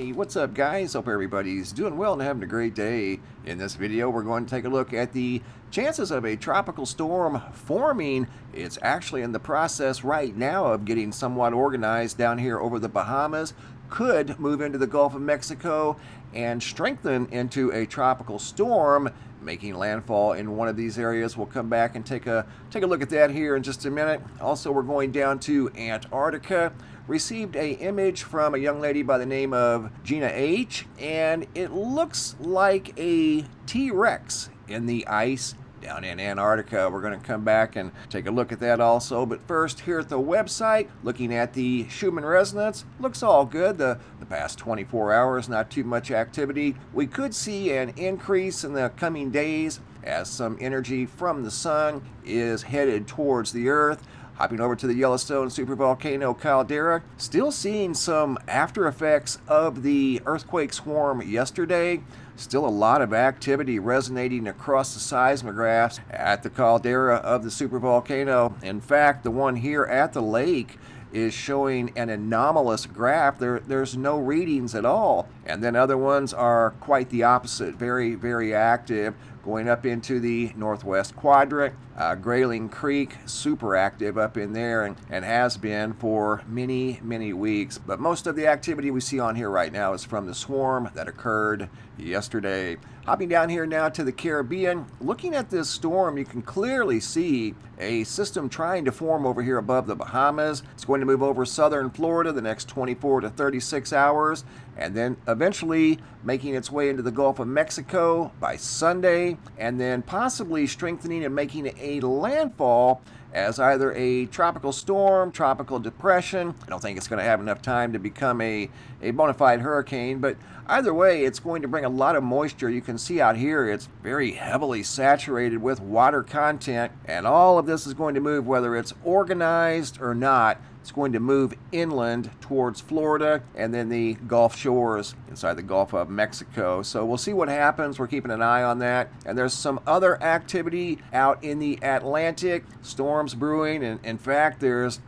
Hey, what's up guys? Hope everybody's doing well and having a great day. In this video, we're going to take a look at the chances of a tropical storm forming. It's actually in the process right now of getting somewhat organized down here over the Bahamas. Could move into the Gulf of Mexico and strengthen into a tropical storm, making landfall in one of these areas. We'll come back and take a look at that here in just a minute. Also, we're going down to Antarctica. Received a image from a young lady by the name of Gina H, and it looks like a T-Rex in the ice down in Antarctica. We're going to come back and take a look at that also. But first, here at the website, looking at the Schumann resonance, looks all good. The past 24 hours, not too much activity. We could see an increase in the coming days as some energy from the sun is headed towards the Earth. Hopping over to the Yellowstone supervolcano caldera, still seeing some after effects of the earthquake swarm yesterday. Still a lot of activity resonating across the seismographs at the caldera of the supervolcano. In fact, the one here at the lake is showing an anomalous graph. There's no readings at all. And then other ones are quite the opposite, very, very active, going up into the northwest quadrant. Grayling Creek, super active up in there and has been for many, many weeks. But most of the activity we see on here right now is from the swarm that occurred yesterday. Hopping down here now to the Caribbean, looking at this storm, you can clearly see a system trying to form over here above the Bahamas. It's going to move over southern Florida the next 24 to 36 hours, and then eventually making its way into the Gulf of Mexico by Sunday, and then possibly strengthening and making a landfall as either a tropical storm, tropical depression. I don't think it's going to have enough time to become a bona fide hurricane, but either way, it's going to bring a lot of moisture. You can see out here, it's very heavily saturated with water content, and all of this is going to move, whether it's organized or not. It's going to move inland towards Florida and then the Gulf shores inside the Gulf of Mexico. So we'll see what happens. We're keeping an eye on that. And there's some other activity out in the Atlantic, storms brewing. And in fact, there's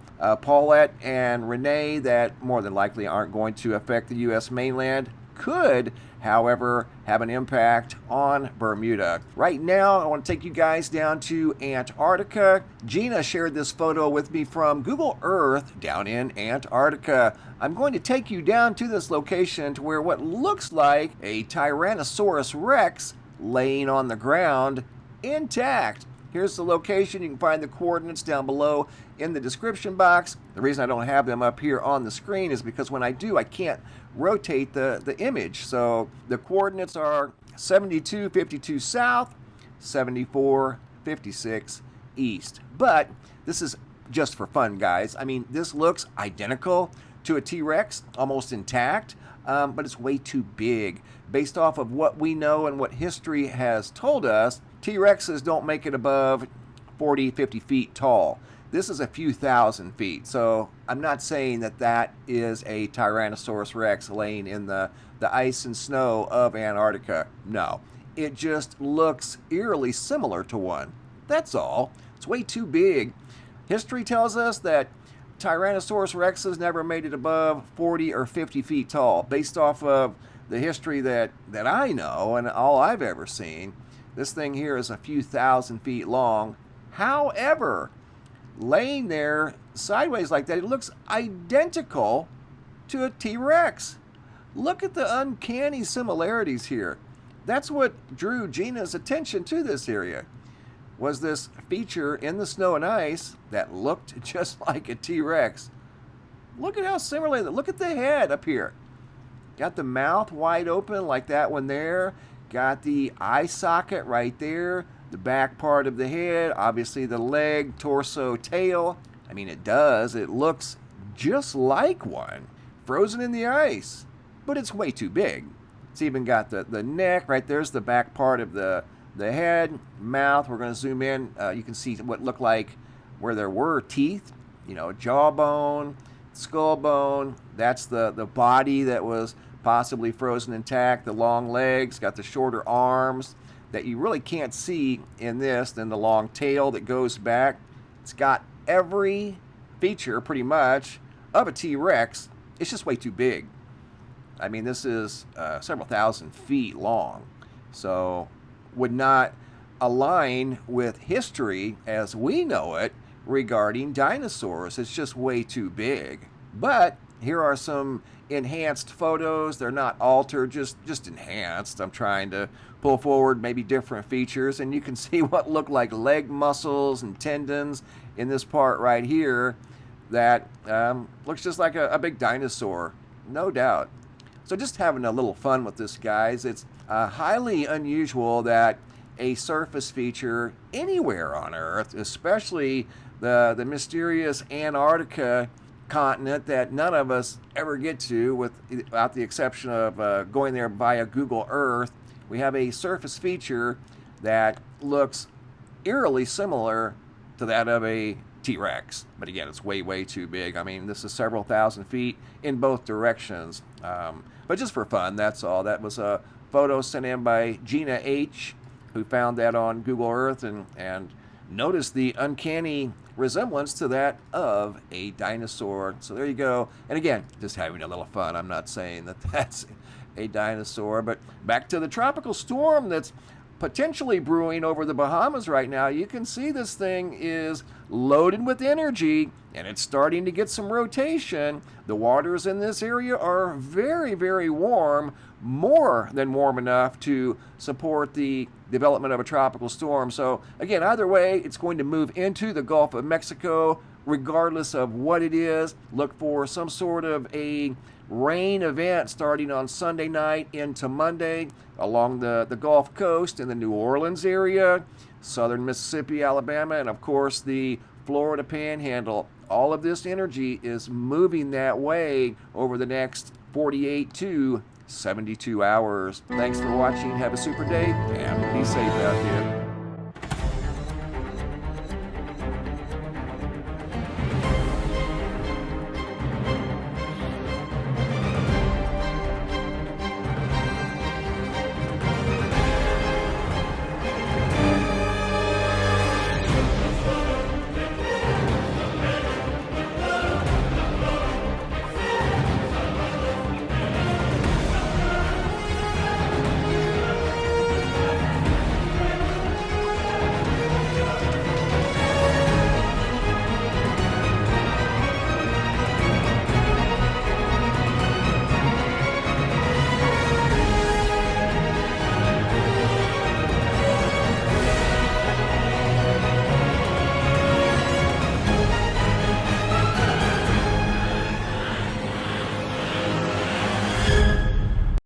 Paulette and Renee that more than likely aren't going to affect the U.S. mainland. Could, however, have an impact on Bermuda. Right now, I want to take you guys down to Antarctica. Gina shared this photo with me from Google Earth down in Antarctica. I'm going to take you down to this location to where what looks like a Tyrannosaurus Rex laying on the ground intact. Here's the location. You can find the coordinates down below in the description box. The reason I don't have them up here on the screen is because when I do, I can't rotate the image. So the coordinates are 7252 south, 7456 east. But this is just for fun, guys. I mean, this looks identical to a T-Rex, almost intact, but it's way too big. Based off of what we know and what history has told us, T-Rexes don't make it above 40, 50 feet tall. This is a few thousand feet, so I'm not saying that that is a Tyrannosaurus Rex laying in the ice and snow of Antarctica. No, it just looks eerily similar to one. That's all. It's way too big. History tells us that Tyrannosaurus Rexes never made it above 40 or 50 feet tall. Based off of the history that I know and all I've ever seen, this thing here is a few thousand feet long. However, laying there sideways like that, it looks identical to a T-Rex. Look at the uncanny similarities here. That's what drew Gina's attention to this area, was this feature in the snow and ice that looked just like a T-Rex. Look at how similar they look at the head up here. Got the mouth wide open like that one there. Got the eye socket right there. The back part of the head, obviously the leg, torso, tail. I mean, it does. It looks just like one, frozen in the ice, but it's way too big. It's even got the neck, right there's the back part of the head, mouth. We're going to zoom in. You can see what looked like where there were teeth, jawbone, skull bone. That's the body that was possibly frozen intact. The long legs, got the shorter arms that you really can't see in this, then the long tail that goes back. It's got every feature pretty much of a T-Rex. It's just way too big. I mean, this is several thousand feet long, so would not align with history as we know it regarding dinosaurs. It's just way too big. But here are some enhanced photos. They're not altered, just enhanced. I'm trying to pull forward maybe different features, and you can see what look like leg muscles and tendons in this part right here that looks just like a big dinosaur, no doubt. So just having a little fun with this, guys. It's highly unusual that a surface feature anywhere on Earth, especially the mysterious Antarctica continent that none of us ever get to, without the exception of going there via Google Earth. We have a surface feature that looks eerily similar to that of a T-Rex, but again, it's way, way too big. I mean, this is several thousand feet in both directions. But just for fun, that's all. That was a photo sent in by Gina H., who found that on Google Earth and noticed the uncanny resemblance to that of a dinosaur. So there you go. And again, just having a little fun. I'm not saying that that's a dinosaur, but back to the tropical storm that's potentially brewing over the Bahamas right now. You can see this thing is loaded with energy, and it's starting to get some rotation. The waters in this area are very, very warm, more than warm enough to support the development of a tropical storm. So again, either way, it's going to move into the Gulf of Mexico. Regardless of what it is, look for some sort of a rain event starting on Sunday night into Monday along the Gulf Coast in the New Orleans area, southern Mississippi, Alabama, and of course the Florida Panhandle. All of this energy is moving that way over the next 48 to 72 hours. Thanks for watching. Have a super day and be safe out there.